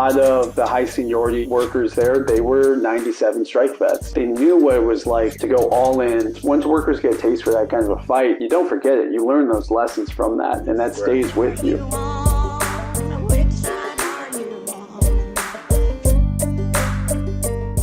lot of the high seniority workers there, they were 97 strike vets. They knew what it was like to go all in. Once workers get a taste for that kind of a fight, you don't forget it. You learn those lessons from that, and that stays with you.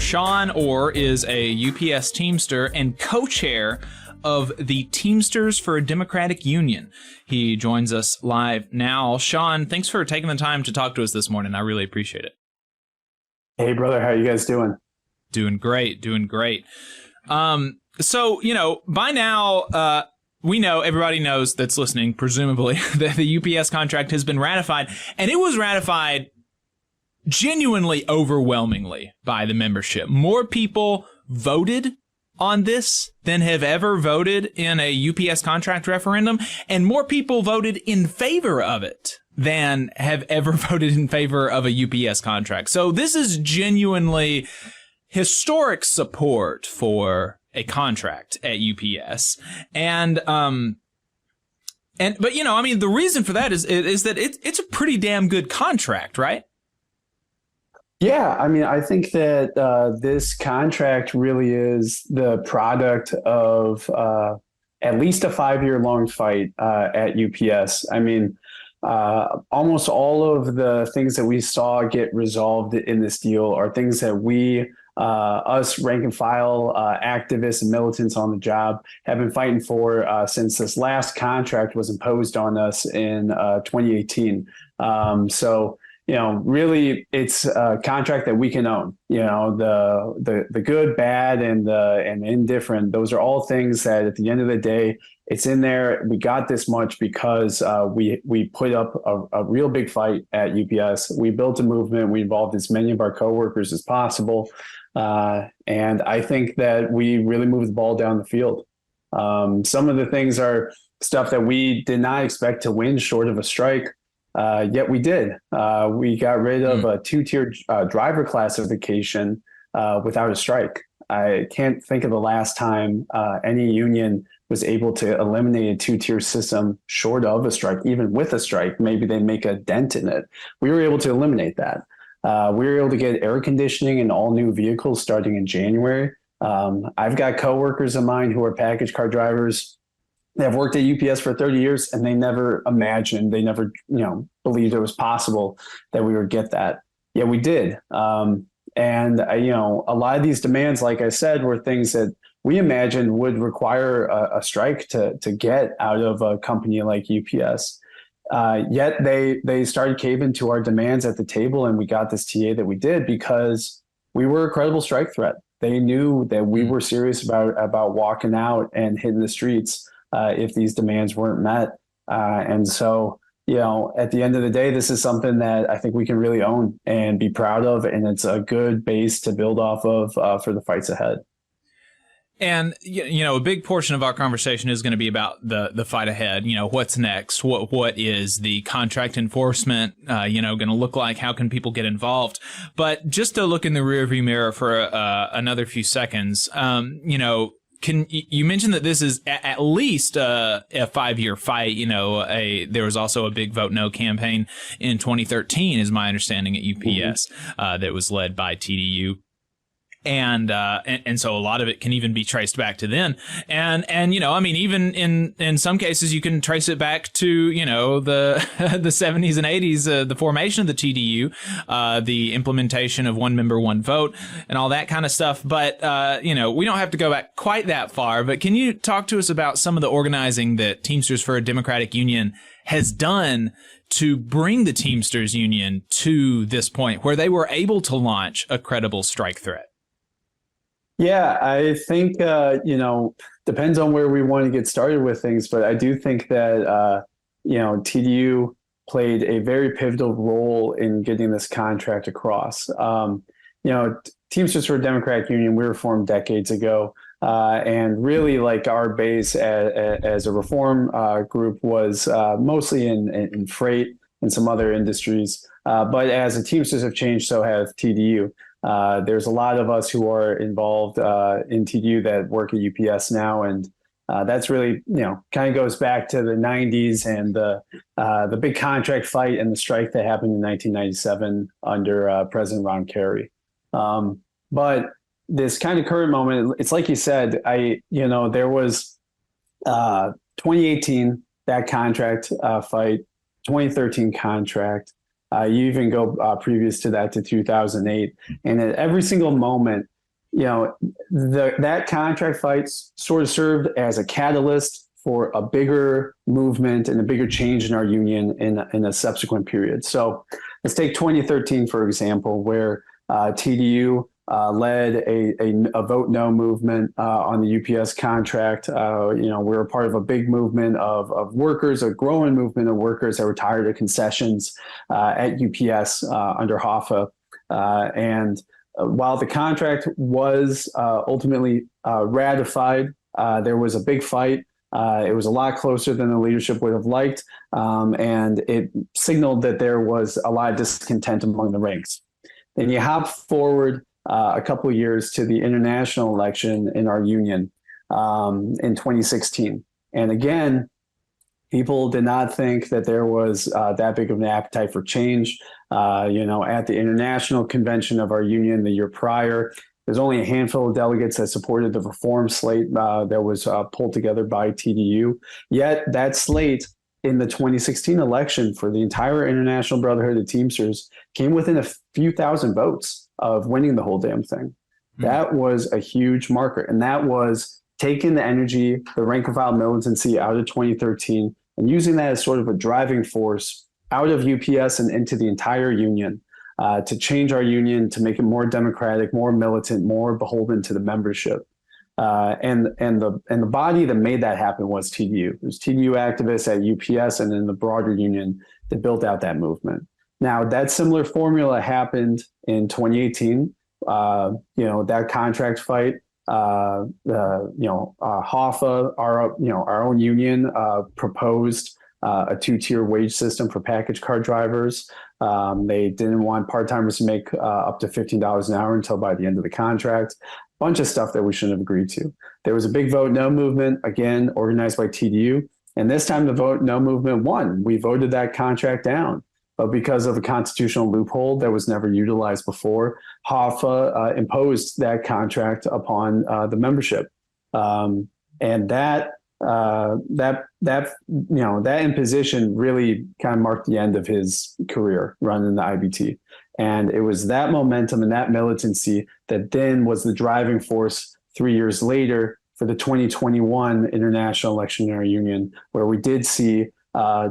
Sean Orr is a UPS Teamster and co-chair of the Teamsters for a Democratic Union. He joins us live now. Sean, thanks for taking the time to talk to us this morning. I really appreciate it. Hey, brother. How are you guys doing? Doing great. So, by now, we know, everybody knows that's listening, presumably, that the UPS contract has been ratified, and it was ratified genuinely overwhelmingly by the membership. More people voted on this than have ever voted in a UPS contract referendum, and more people voted in favor of it than have ever voted in favor of a UPS contract. So this is genuinely historic support for a contract at UPS. But the reason for that is that it's a pretty damn good contract, right? Yeah, I think that this contract really is the product of at least a 5-year-long fight at UPS. Almost all of the things that we saw get resolved in this deal are things that we, us rank and file activists and militants on the job, have been fighting for since this last contract was imposed on us in 2018. Really, it's a contract that we can own. The good, bad, and the indifferent. Those are all things that, at the end of the day, it's in there. We got this much because we put up a real big fight at UPS. We built a movement. We involved as many of our coworkers as possible, and I think that we really moved the ball down the field. Some of the things are stuff that we did not expect to win, short of a strike. Yet we did. We got rid of a 2-tier driver classification without a strike. I can't think of the last time any union was able to eliminate a 2-tier system short of a strike. Even with a strike, maybe they make a dent in it. We were able to eliminate that. We were able to get air conditioning in all new vehicles starting in January. I've got coworkers of mine who are package car drivers. They have worked at UPS for 30 years, and they never imagined, they never, believed it was possible that we would get that. Yeah, we did. A lot of these demands, like I said, were things that we imagined would require a strike to get out of a company like UPS. Yet they started caving to our demands at the table, and we got this TA that we did because we were a credible strike threat. They knew that we were serious about walking out and hitting the streets if these demands weren't met. At the end of the day, this is something that I think we can really own and be proud of, and it's a good base to build off of for the fights ahead. And, a big portion of our conversation is going to be about the fight ahead. What's next? What is the contract enforcement, going to look like? How can people get involved? But just to look in the rearview mirror for another few seconds, you mentioned that this is at least a 5-year fight. There was also a big vote no campaign in 2013, is my understanding, at UPS that was led by TDU. And so a lot of it can even be traced back to then. And even in some cases, you can trace it back to, the 70s and 80s, the formation of the TDU, the implementation of one member, one vote, and all that kind of stuff. But, we don't have to go back quite that far. But can you talk to us about some of the organizing that Teamsters for a Democratic Union has done to bring the Teamsters Union to this point where they were able to launch a credible strike threat? Yeah, I think, depends on where we want to get started with things, but I do think that, TDU played a very pivotal role in getting this contract across. Teamsters for a Democratic Union, we were formed decades ago, and really our base as a reform group was mostly in freight and some other industries. But as the Teamsters have changed, so have TDU. There's a lot of us who are involved in TDU that work at UPS now, and That's really, kind of goes back to the 90s and the big contract fight and the strike that happened in 1997 under President Ron Kerry. But this kind of current moment, it's like you said, there was 2018, that contract fight, 2013 contract. You even go previous to that to 2008. And at every single moment, that contract fight sort of served as a catalyst for a bigger movement and a bigger change in our union in a subsequent period. So let's take 2013, for example, where TDU led a vote no movement on the UPS contract. We were part of a big movement of workers, a growing movement of workers that were tired of concessions at UPS under Hoffa. And while the contract was ultimately ratified, there was a big fight. It was a lot closer than the leadership would have liked, and it signaled that there was a lot of discontent among the ranks. Then you hop forward a couple of years to the international election in our union in 2016. And again, people did not think that there was that big of an appetite for change. At the international convention of our union the year prior, there's only a handful of delegates that supported the reform slate that was pulled together by TDU. Yet that slate in the 2016 election for the entire International Brotherhood of Teamsters came within a few thousand votes of winning the whole damn thing. Mm-hmm. That was a huge marker. And that was taking the energy, the rank and file militancy out of 2013 and using that as sort of a driving force out of UPS and into the entire union to change our union, to make it more democratic, more militant, more beholden to the membership. And the body that made that happen was TDU. It was TDU activists at UPS and in the broader union that built out that movement. Now, that similar formula happened in 2018. That contract fight, Hoffa, our own union, proposed a two-tier wage system for package car drivers. They didn't want part-timers to make up to $15 an hour until by the end of the contract. Bunch of stuff that we shouldn't have agreed to. There was a big vote no movement, again, organized by TDU. And this time the vote no movement won. We voted that contract down. But because of a constitutional loophole that was never utilized before, Hoffa imposed that contract upon the membership. And that imposition really kind of marked the end of his career running the IBT. And it was that momentum and that militancy that then was the driving force 3 years later for the 2021 International Electioneering Union, where we did see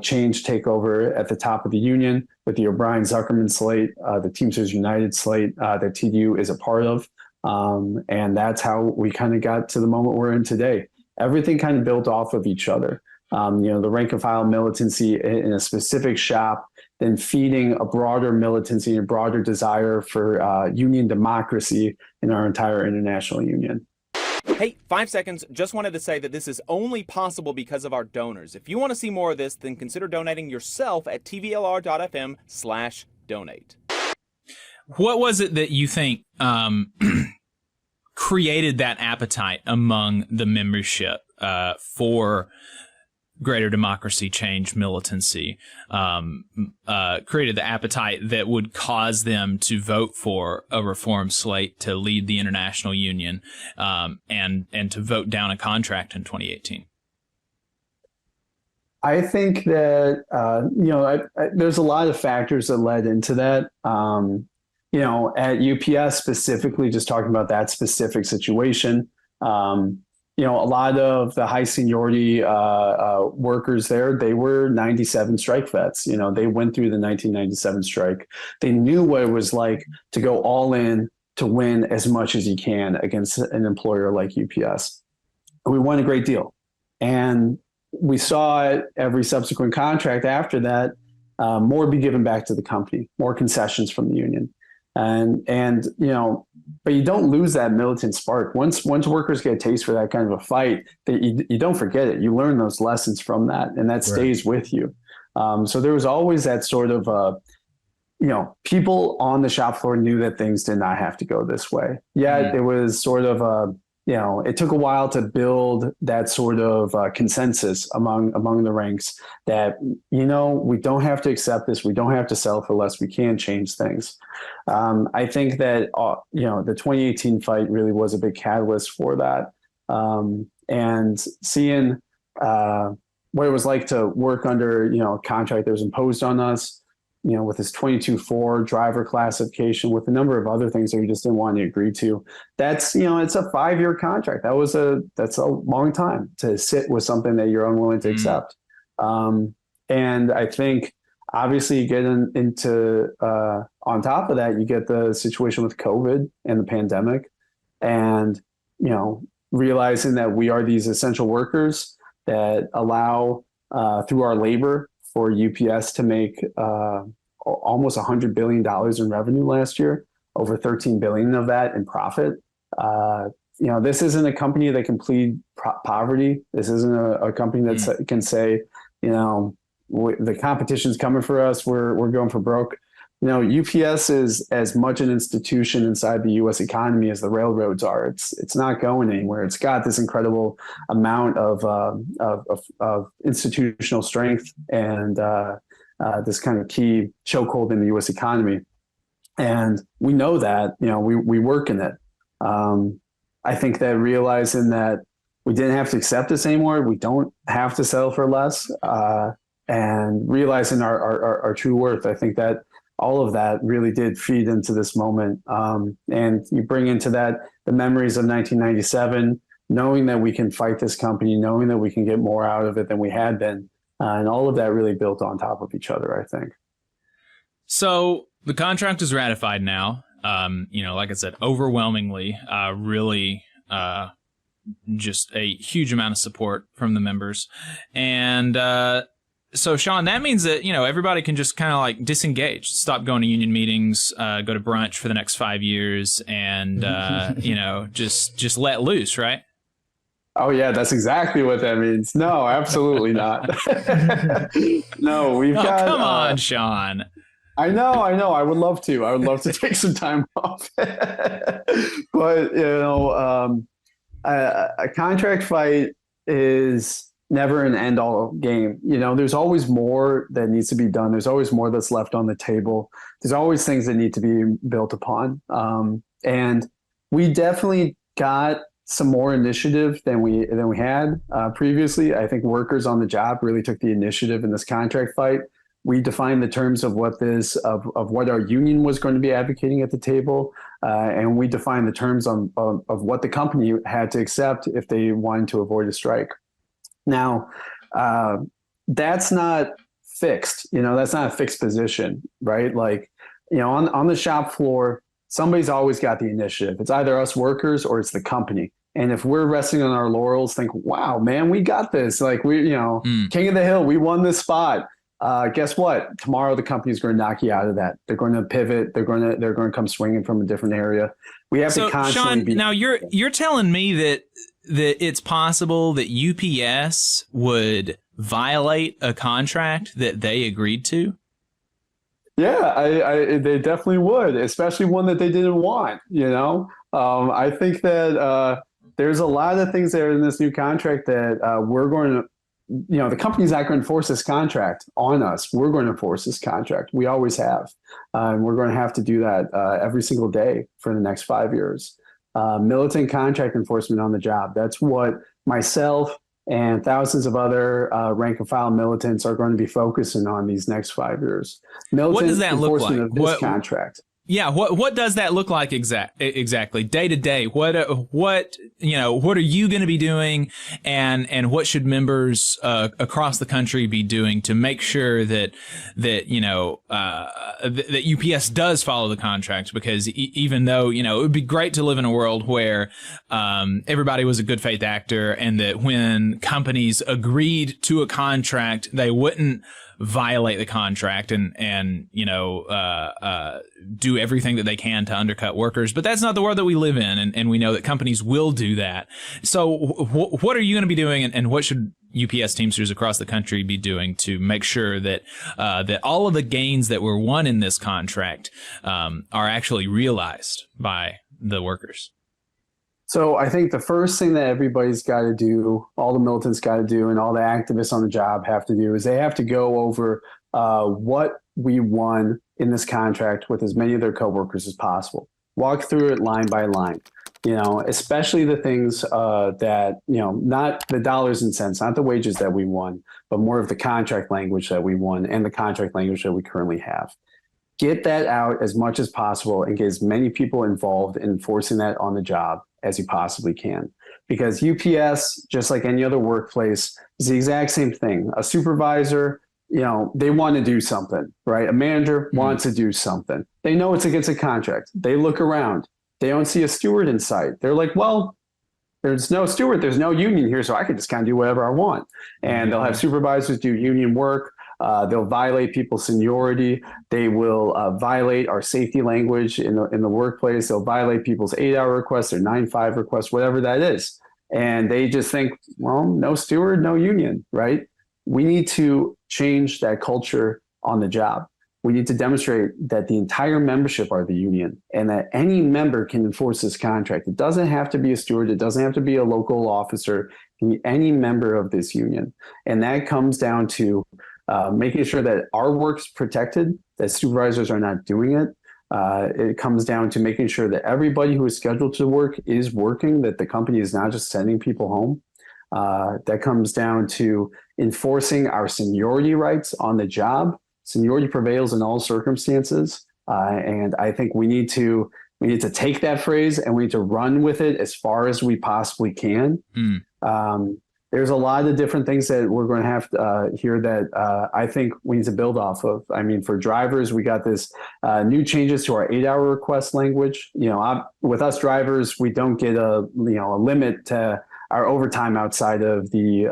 change take over at the top of the union with the O'Brien-Zuckerman slate, the Teamsters United slate that TDU is a part of. And that's how we kind of got to the moment we're in today. Everything kind of built off of each other. The rank and file militancy in a specific shop, then feeding a broader militancy and broader desire for union democracy in our entire international union. Hey, 5 seconds. Just wanted to say that this is only possible because of our donors. If you want to see more of this, then consider donating yourself at tvlr.fm/donate. What was it that you think created that appetite among the membership for greater democracy, change, militancy, created the appetite that would cause them to vote for a reform slate to lead the international union, and to vote down a contract in 2018? I think that, there's a lot of factors that led into that. At UPS specifically, just talking about that specific situation, a lot of the high seniority workers there, they were 97 strike vets. They went through the 1997 strike. They knew what it was like to go all in to win as much as you can against an employer like UPS. We won a great deal. And we saw it every subsequent contract after that, more be given back to the company, more concessions from the union. But you don't lose that militant spark. Once workers get a taste for that kind of a fight, you don't forget it. You learn those lessons from that, and that stays with you. So there was always that sort of, people on the shop floor knew that things did not have to go this way. Yet it was sort of it took a while to build that sort of consensus among the ranks that, we don't have to accept this. We don't have to sell for less. We can change things. I think that, the 2018 fight really was a big catalyst for that. And seeing what it was like to work under, a contract that was imposed on us, with this 22-4 driver classification, with a number of other things that we just didn't want to agree to. That's, it's a 5-year contract. That's a long time to sit with something that you're unwilling to accept. And I think obviously you get into, on top of that, you get the situation with COVID and the pandemic, and, realizing that we are these essential workers that allow, through our labor, for UPS to make almost $100 billion in revenue last year, over $13 billion of that in profit. This isn't a company that can plead poverty. This isn't a company that can say, the competition's coming for us. We're going for broke. UPS is as much an institution inside the U.S. economy as the railroads are. It's not going anywhere. It's got this incredible amount of institutional strength and this kind of key chokehold in the U.S. economy. And we know that, we work in it. I think that realizing that we didn't have to accept this anymore, we don't have to settle for less, and realizing our true worth, I think that all of that really did feed into this moment. And you bring into that the memories of 1997, knowing that we can fight this company, knowing that we can get more out of it than we had been. And all of that really built on top of each other, I think. So the contract is ratified now. Like I said, overwhelmingly, really just a huge amount of support from the members. And so, Sean, that means that, everybody can just kind of like disengage, stop going to union meetings, go to brunch for the next 5 years, and, just let loose, right? Oh, yeah, that's exactly what that means. No, absolutely not. No, we've got... Come on, Sean. I know. I would love to. I would love to take some time off. But, a contract fight is never an end-all game. There's always more that needs to be done. There's always more that's left on the table. There's always things that need to be built upon. And we definitely got some more initiative than we had previously. I think workers on the job really took the initiative in this contract fight. We defined the terms of what what our union was going to be advocating at the table, and we defined the terms of what the company had to accept if they wanted to avoid a strike. Now, that's not fixed. That's not a fixed position, right? Like, on the shop floor, somebody's always got the initiative. It's either us workers or it's the company. And if we're resting on our laurels, think, wow, man, we got this. Like king of the hill, we won this spot. Guess what? Tomorrow the company's going to knock you out of that. They're going to pivot. They're going to come swinging from a different area. We have to constantly Sean, now you're telling me that it's possible that UPS would violate a contract that they agreed to? Yeah, they definitely would, especially one that they didn't want. I think that there's a lot of things that are in this new contract that we're going to, the company's not going to enforce this contract on us. We're going to enforce this contract. We always have. And we're going to have to do that every single day for the next 5 years. Militant contract enforcement on the job. That's what myself and thousands of other rank and file militants are going to be focusing on these next 5 years. Militant what does that look like? Of this contract. Yeah, what does that look like exactly day to day? What are you going to be doing, and what should members across the country be doing to make sure that UPS does follow the contract? Because even though it would be great to live in a world where everybody was a good faith actor, and that when companies agreed to a contract, they wouldn't violate the contract and do everything that they can to undercut workers. But that's not the world that we live in, and we know that companies will do that. So what are you going to be doing, and what should UPS Teamsters across the country be doing to make sure that that all of the gains that were won in this contract are actually realized by the workers? So I think the first thing that everybody's got to do, all the militants got to do, and all the activists on the job have to do is they have to go over what we won in this contract with as many of their coworkers as possible. Walk through it line by line, especially the things that, not the dollars and cents, not the wages that we won, but more of the contract language that we won and the contract language that we currently have. Get that out as much as possible and get as many people involved in enforcing that on the job as you possibly can. Because UPS, just like any other workplace, is the exact same thing. A supervisor, they want to do something, right? A manager wants to do something. They know it's against a contract. They look around. They don't see a steward in sight. They're like, well, there's no steward. There's no union here, so I can just kind of do whatever I want. And they'll have supervisors do union work. They'll violate people's seniority. They will violate our safety language in the workplace. They'll violate people's 8-hour requests, their 9-5 requests, whatever that is. And they just think, well, no steward, no union, right? We need to change that culture on the job. We need to demonstrate that the entire membership are the union and that any member can enforce this contract. It doesn't have to be a steward. It doesn't have to be a local officer. It can be any member of this union. And that comes down to making sure that our work's protected, that supervisors are not doing it. It comes down to making sure that everybody who is scheduled to work is working, that the company is not just sending people home. That comes down to enforcing our seniority rights on the job. Seniority prevails in all circumstances. And I think we need to take that phrase and we need to run with it as far as we possibly can. There's a lot of different things that we're going to have here that I think we need to build off of. I mean, for drivers, we got this new changes to our 8-hour request language. With us drivers, we don't get a limit to our overtime outside of the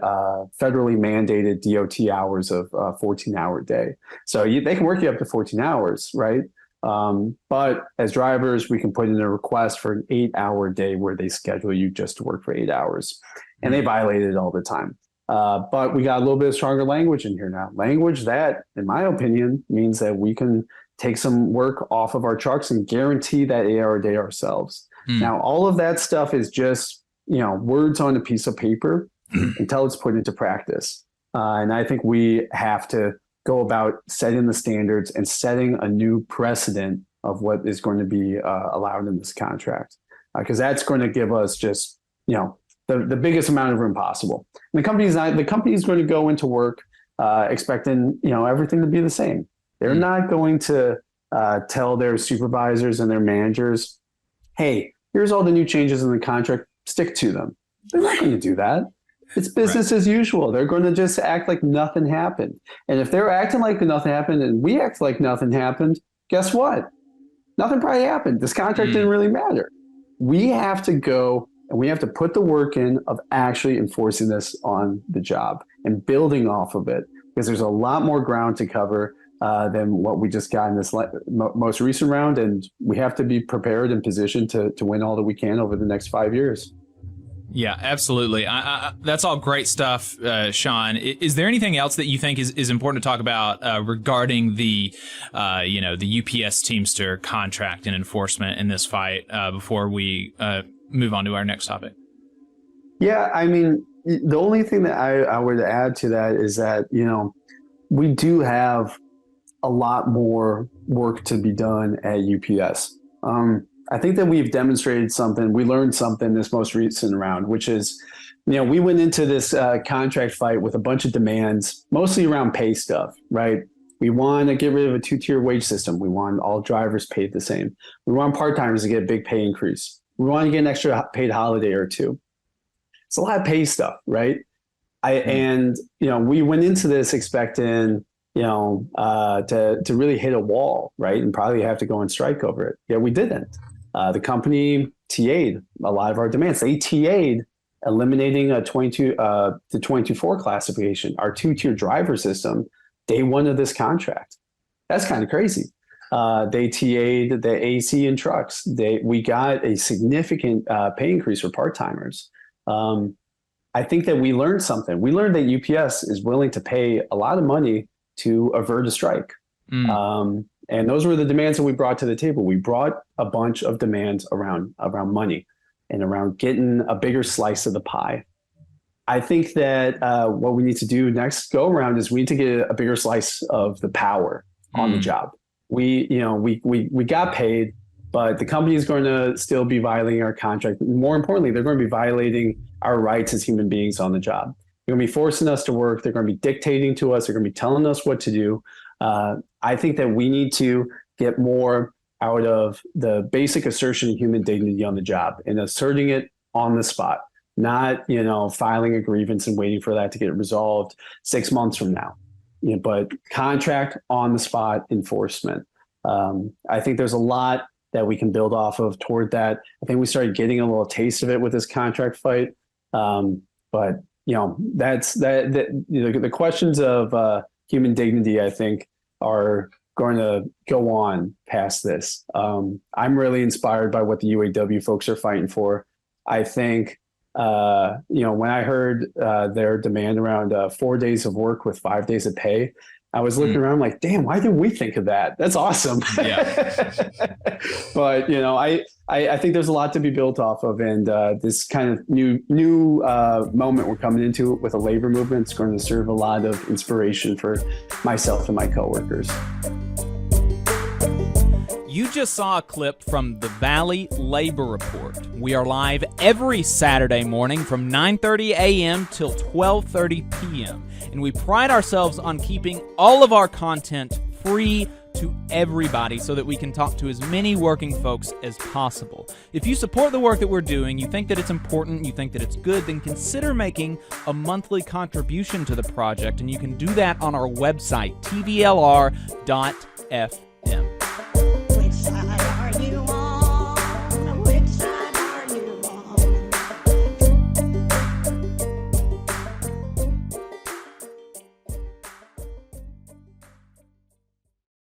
federally mandated DOT hours of 14-hour day. So they can work you up to 14 hours, right? But as drivers, we can put in a request for an 8-hour day where they schedule you just to work for 8 hours. And they violate it all the time. But we got a little bit of stronger language in here now. Language that, in my opinion, means that we can take some work off of our trucks and guarantee that 8-hour day ourselves. Now, all of that stuff is just, words on a piece of paper until it's put into practice. And I think we have to go about setting the standards and setting a new precedent of what is going to be allowed in this contract. Because that's going to give us just, the biggest amount of room possible. And the company's going to go into work expecting, everything to be the same. They're not going to tell their supervisors and their managers, hey, here's all the new changes in the contract, stick to them. They're not going to do that. It's business as usual. They're going to just act like nothing happened. And if they're acting like nothing happened and we act like nothing happened, guess what? Nothing probably happened. This contract didn't really matter. We have to go and we have to put the work in of actually enforcing this on the job and building off of it, because there's a lot more ground to cover than what we just got in this most recent round. And we have to be prepared and positioned to win all that we can over the next 5 years. Yeah, absolutely. That's all great stuff, Sean. Is there anything else that you think is important to talk about regarding the UPS Teamster contract and enforcement in this fight before we move on to our next topic? Yeah, I mean, the only thing that I would add to that is that, we do have a lot more work to be done at UPS. I think that we've demonstrated something. We learned something this most recent round, which is, we went into this contract fight with a bunch of demands, mostly around pay stuff, right? We want to get rid of a 2-tier wage system. We want all drivers paid the same. We want part-timers to get a big pay increase. We want to get an extra paid holiday or two. It's a lot of pay stuff, right? And we went into this expecting, to really hit a wall, right? And probably have to go on strike over it. Yeah, we didn't. The company TA'd a lot of our demands. They TA'd eliminating the 22-4 classification, our 2-tier driver system, day one of this contract. That's kind of crazy. They TA'd the AC in trucks. We got a significant pay increase for part-timers. I think that we learned something. We learned that UPS is willing to pay a lot of money to avert a strike. And those were the demands that we brought to the table. We brought a bunch of demands around money. and around getting a bigger slice of the pie. I think that what we need to do next go around is we need to get a bigger slice of the power on the job. We got paid, but the company is going to still be violating our contract. More importantly, they're going to be violating our rights as human beings on the job. They're going to be forcing us to work. They're going to be dictating to us. They're going to be telling us what to do. I think that we need to get more out of the basic assertion of human dignity on the job and asserting it on the spot, not, filing a grievance and waiting for that to get resolved 6 months from now. But contract on the spot enforcement. I think there's a lot that we can build off of toward that. I think we started getting a little taste of it with this contract fight. But that's the questions of human dignity, I think, are going to go on past this. I'm really inspired by what the UAW folks are fighting for. I think, when I heard their demand around 4 days of work with 5 days of pay, I was looking around like, damn, why didn't we think of that? That's awesome. Yeah. But, I think there's a lot to be built off of. And this kind of new moment we're coming into with a labor movement is going to serve a lot of inspiration for myself and my coworkers. You just saw a clip from the Valley Labor Report. We are live every Saturday morning from 9:30 a.m. till 12:30 p.m. And we pride ourselves on keeping all of our content free to everybody so that we can talk to as many working folks as possible. If you support the work that we're doing, you think that it's important, you think that it's good, then consider making a monthly contribution to the project, and you can do that on our website, tvlr.fm. Which side are you on?